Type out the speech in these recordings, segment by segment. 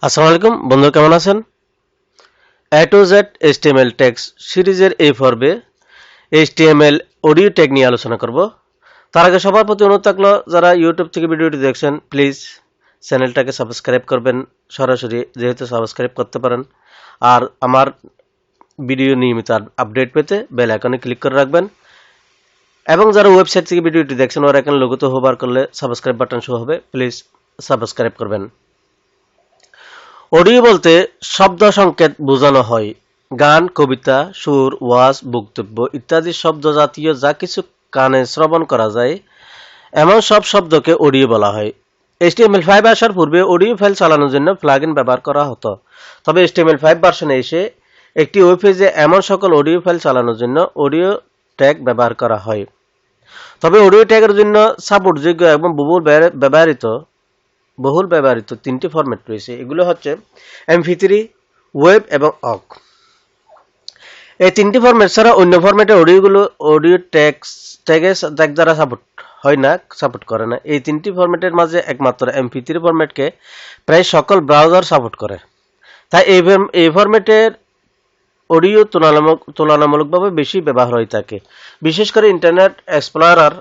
আসসালামু আলাইকুম বন্ধু, কেমন আছেন? এ টু জেড এইচটিএমএল টেক্সট সিরিজের এই পর্বে এইচটিএমএল অডিও ট্যাগ নিয়ে আলোচনা করব। তার আগে সবার প্রতি অনুরোধ থাকলো, যারা ইউটিউব থেকে ভিডিওটি দেখছেন প্লিজ চ্যানেলটাকে সাবস্ক্রাইব করবেন সরাসরি, যেহেতু সাবস্ক্রাইব করতে পারেন। আর আমার ভিডিও নিয়মিত আপডেট পেতে বেল আইকনে ক্লিক করে রাখবেন। এবং যারা ওয়েবসাইট থেকে ভিডিওটি দেখছেন ওরা এখানে লোগোতে হোভার করলে সাবস্ক্রাইব বাটন শো হবে, প্লিজ সাবস্ক্রাইব করবেন। অডিও বলতে শব্দ সংকেত বোঝানো হয়। গান, কবিতা, সুর, ওয়াজ, বক্তব্য ইত্যাদি শব্দ জাতীয় যা কিছু কানে শ্রবণ করা যায় এমন সব শব্দকে অডিও বলা হয়। HTML5 আসার পূর্বে অডিও ফাইল চালানোর জন্য প্লাগইন ব্যবহার করা হতো। তবে HTML5 ভার্সনে এসে একটি ওয়েব পেজে এমন সকল অডিও ফাইল চালানোর জন্য অডিও ট্যাগ ব্যবহার করা হয়। তবে অডিও ট্যাগের জন্য সাপোর্টযোগ্য এবং বহুল ব্যবহৃত তিনটি ফরম্যাট রয়েছে। এগুলো হচ্ছে MP3, ওয়েব এবং অগ। এই তিনটি ফরম্যাট ছাড়া অন্য ফরম্যাটের অডিও ট্যাগ দ্বারা সাপোর্ট করে না। এই তিনটি ফরম্যাটের মাঝে একমাত্র MP3 ফরম্যাটকে প্রায় সকল ব্রাউজার সাপোর্ট করে। তাই এই ফরম্যাটের অডিও তুলনামূলকভাবে বেশি ব্যবহার হয়ে থাকে, বিশেষ করে ইন্টারনেট এক্সপ্লোরার,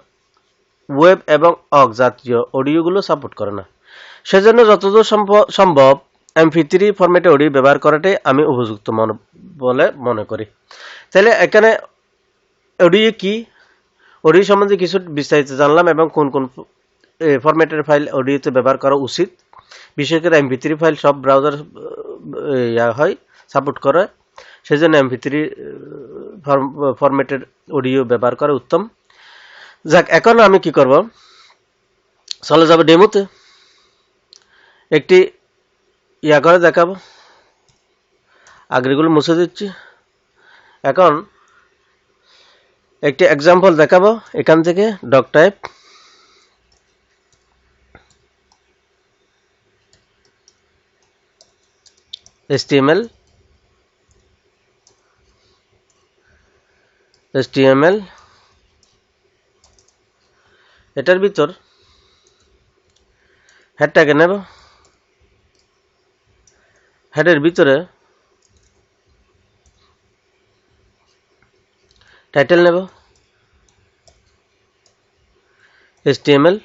ওয়েব এবং অগ জাতীয় অডিওগুলো সাপোর্ট করে না। সেজন্য যতদূর সম্ভব MP3 ফরম্যাটে অডিও ব্যবহার করাটাই আমি উপযুক্ত বলে মনে করি। তাহলে এখানে অডিও কি, অডিও সম্বন্ধে কিছু বিস্তারিত জানলাম এবং কোন কোন ফরম্যাটের ফাইল অডিওতে ব্যবহার করা উচিত। বিশেষ করে MP3 ফাইল সব ব্রাউজার সাপোর্ট করে, সেজন্য MP3 ফরম্যাটের অডিও ব্যবহার করা উত্তম। যাক, এখন আমি কি করব, চলে যাব ডেমোতে। একটি করে দেখাবো, আগেরগুলো মুছে দিচ্ছি। এখন একটি এক্সাম্পল দেখাবো এখান থেকে। ডক টাইপ HTML এটার ভিতর হেডটাকে নেব, হেডের ভিতরে টাইটেল নেব, HTML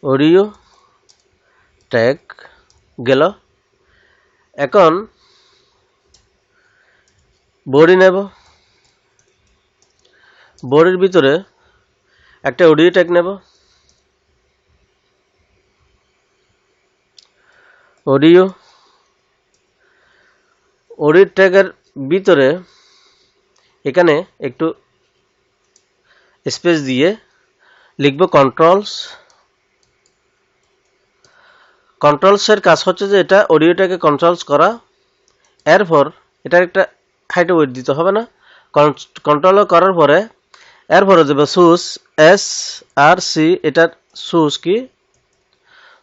অডিও ট্যাগ গেল। এখন বডি নেব, বডির ভিতরে একটা অডিও ট্যাগ নেব, অডিও ট্যাগের ভিতরে এখানে একটু স্পেস দিয়ে লিখব কন্ট্রোলসের কাজ হচ্ছে যে এটা অডিওটাকে কন্ট্রোলস করা। এরপর এটার একটা হাইট ওয়েট দিতে হবে না, কন্ট্রোল করার পরে এরপরে দেবে সুস, SRC। এটার সুস কি,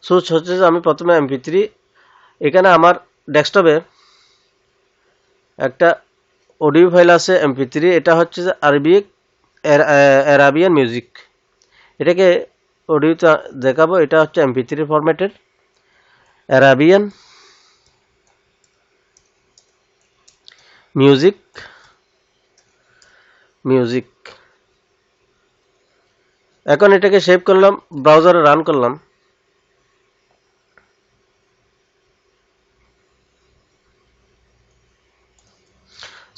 সুস হচ্ছে যে আমি প্রথমে MP3, এখানে আমার ডেস্কটপে একটা অডিও ফাইল আছে MP3, এটা হচ্ছে যে অ্যারাবিয়ান মিউজিক। এটাকে অডিওতে দেখাবো, এটা হচ্ছে MP3 ফরম্যাটের অ্যারাবিয়ান মিউজিক। এখন এটাকে সেভ করলাম, ব্রাউজারে রান করলাম।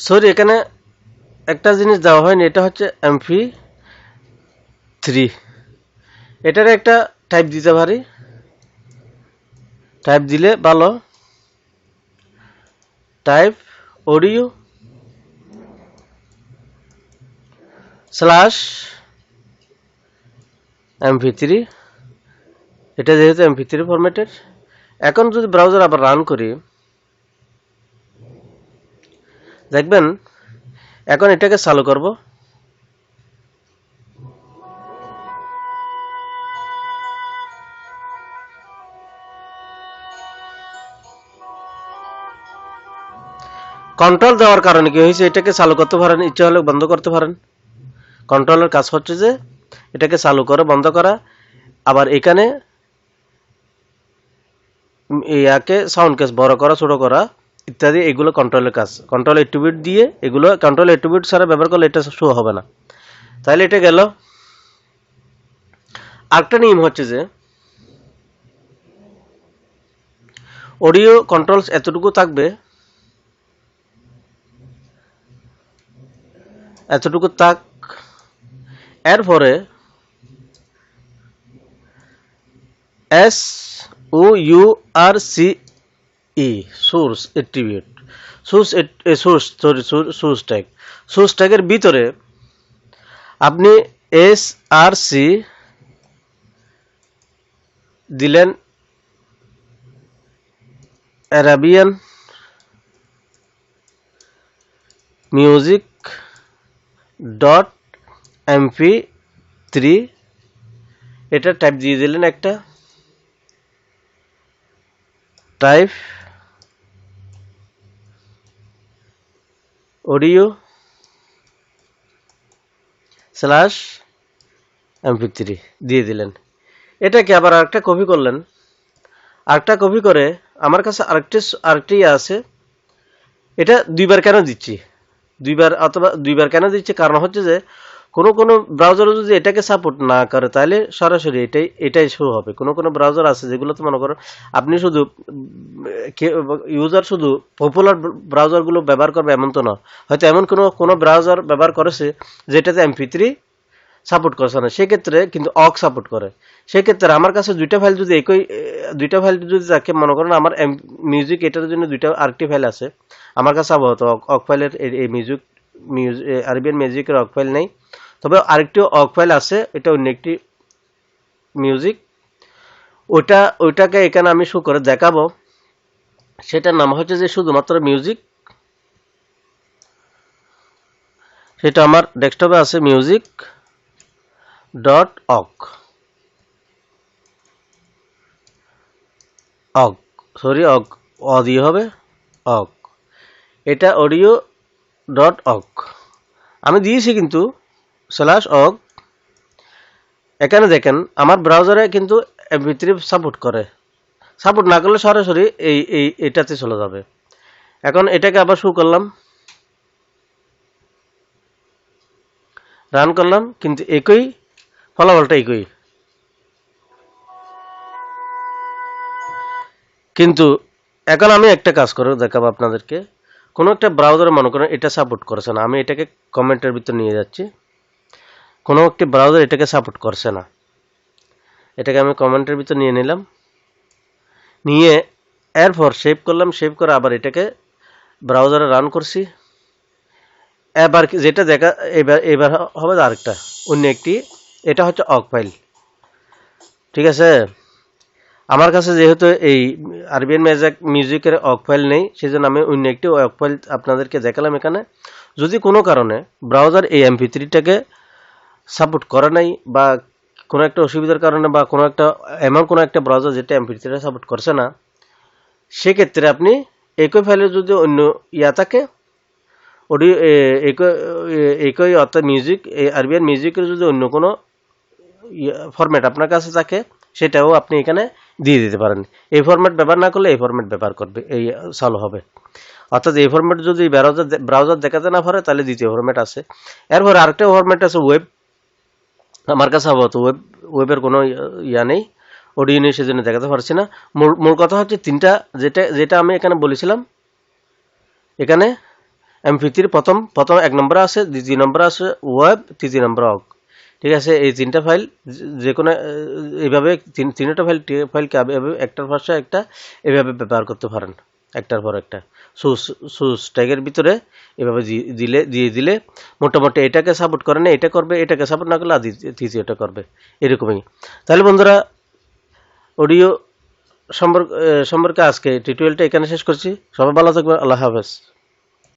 সরি, এখানে একটা জিনিস দেওয়া হয়নি, এটা হচ্ছে MP3। এটার একটা টাইপ দিতে পারি, টাইপ দিলে ভালো, টাইপ অডিও /MP3। এটা যেহেতু MP3 ফরম্যাটের। এখন যদি ব্রাউজার আবার রান করি, দেখবেন এখন এটাকে চালু করব। কন্ট্রোল দেওয়ার কারণে কি হয়েছে, এটাকে চালু করতে পারেন, ইচ্ছা হলে বন্ধ করতে পারেন। কন্ট্রোলের কাজ হচ্ছে যে এটাকে চালু করে বন্ধ করা। আবার এখানে ইয়াকে সাউন্ড কেস বড় করা ছোট করা ইত্যাদি, এগুলো কন্ট্রোলের কাজ। কন্ট্রোল অ্যাট্রিবিউট দিয়ে এগুলো, কন্ট্রোল অ্যাট্রিবিউট ছাড়া ব্যবহার করলে এটা শো হবে না। তাহলে এটা গেল। আরেকটা নিয়ম হচ্ছে যে অডিও কন্ট্রোলস এতটুকু থাকবে, এতটুকু থাক। এরপরে S O U R C E source attribute, source tag, source ট্যাগের ভিতরে আপনি এস আর সি দিলেন অ্যারাবিয়ান মিউজিক ডট MP3, এটা টাইপ দিয়ে দিলেন একটা টাইপ অডিও স্ল্যাশ MP3 দিয়ে দিলেন। এটাকে আবার আরেকটা কপি করলেন, আরেকটা কপি করে আমার কাছে আরেকটি আছে। এটা দুইবার কেন দিচ্ছি, দুইবার কেন দিচ্ছি, কারণ হচ্ছে যে কোনো ব্রাউজারে যদি এটাকে সাপোর্ট না করে তাহলে সরাসরি এটাই শো হবে। কোনো ব্রাউজার আছে যেগুলোতে মনে করেন আপনি শুধু ইউজার শুধু পপুলার ব্রাউজারগুলো ব্যবহার করবে এমন তো না, হয়তো এমন কোনো ব্রাউজার ব্যবহার করেছে যেটাতে MP3 সাপোর্ট করছে না, সেক্ষেত্রে কিন্তু অক সাপোর্ট করে। সেক্ষেত্রে আমার কাছে দুইটা ফাইল যদি থাকে, মনে করেন আমার মিউজিক এটার জন্য আরেকটি ফাইল আছে আমার কাছে, আবহাওয়া অক ফাইলের এই আরবিয়ান মিউজিকের অক ফাইল নেই, তবে আরেকটি অক ফাইল আছে, এটা অন্য একটি মিউজিক, ওইটাকে এখানে আমি শো করে দেখাবো। সেটার নাম হচ্ছে যে শুধুমাত্র মিউজিক, সেটা আমার ডেস্কটপে আছে মিউজিক ডট অক, অ দিয়ে হবে অক, এটা অডিও ডট অক আমি দিয়েছি কিন্তু স্ল্যাশ অক। এখানে দেখেন আমার ব্রাউজারে কিন্তু MP3 সাপোর্ট করে, সাপোর্ট না করলে সরাসরি এটাতে চলে যাবে। এখন এটাকে আবার শো করলাম, রান করলাম, কিন্তু একই ফলাফলটা একই। কিন্তু এখন আমি একটা কাজ করে দেখাবো আপনাদেরকে। কোনো একটা ব্রাউজারে মনে করেন এটা সাপোর্ট করছে না, আমি এটাকে কমেন্টের ভিতর নিয়ে যাচ্ছি। কোনো একটি ব্রাউজার এটাকে সাপোর্ট করছে না, এটাকে আমি কমেন্টের ভিতর নিয়ে নিলাম, নিয়ে এরপর সেভ করলাম, সেভ করে আবার এটাকে ব্রাউজারে রান করছি। এবার যেটা দেখা এবার হবে আরেকটা অন্য একটি, এটা হচ্ছে অক ফাইল, ঠিক আছে। আমার কাছে যেহেতু এই আরবিয়ান মিউজিকের অক ফাইল নেই, সেজন্য আমি অন্য একটি অক ফাইল আপনাদেরকে দেখালাম এখানে। যদি কোনো কারণে ব্রাউজার এই MP3টাকে সাপোর্ট করে নাই, বা কোনো একটা অসুবিধার কারণে, বা কোনো একটা ব্রাউজার যেটা MP3টা সাপোর্ট করছে না, সেক্ষেত্রে আপনি একই ফাইলে যদি অন্য থাকে অডিও একই অর্থাৎ মিউজিক, এই আরবিয়ান মিউজিকের যদি অন্য কোনো ফরম্যাট আপনার কাছে থাকে, সেটাও আপনি এখানে দিয়ে দিতে পারেন। এই ফরম্যাট ব্যবহার না করলে এই ফরম্যাট ব্যবহার করবে, এই চালু হবে। অর্থাৎ এই ফরম্যাট যদি ব্রাউজার দেখাতে না পারে তাহলে দ্বিতীয় ফরম্যাট আছে। এরপর আরেকটা ফরম্যাট আছে ওয়েব, আমার কাছে আপাতত ওয়েবের কোনো নেই, অডিও নেই, সেজন্য দেখাতে পারছি না। মূল কথা হচ্ছে তিনটা, যেটা আমি এখানে বলেছিলাম, এখানে MP3 প্রথম 1 নম্বরে আছে, দ্বিতীয় নম্বরে আছে ওয়েব, তৃতীয় নম্বরে অক, ঠিক আছে। এই তিনটা ফাইল যে কোনো এইভাবে তিনটা ফাইলকে একটার পাশে একটা এভাবে ব্যবহার করতে পারেন, একটার পর একটা সোর্স ট্যাগের ভিতরে এভাবে দিয়ে দিলে মোটামুটি এটাকে সাপোর্ট করে না, এটা করবে, এটাকে সাপোর্ট না করলে তৃতীয়টা করবে, এরকমই। তাহলে বন্ধুরা, অডিও সম্পর্কে আজকে টিউটোরিয়ালটা এখানে শেষ করছি। সবাই ভালো থাকবেন, আল্লাহ হাফেজ।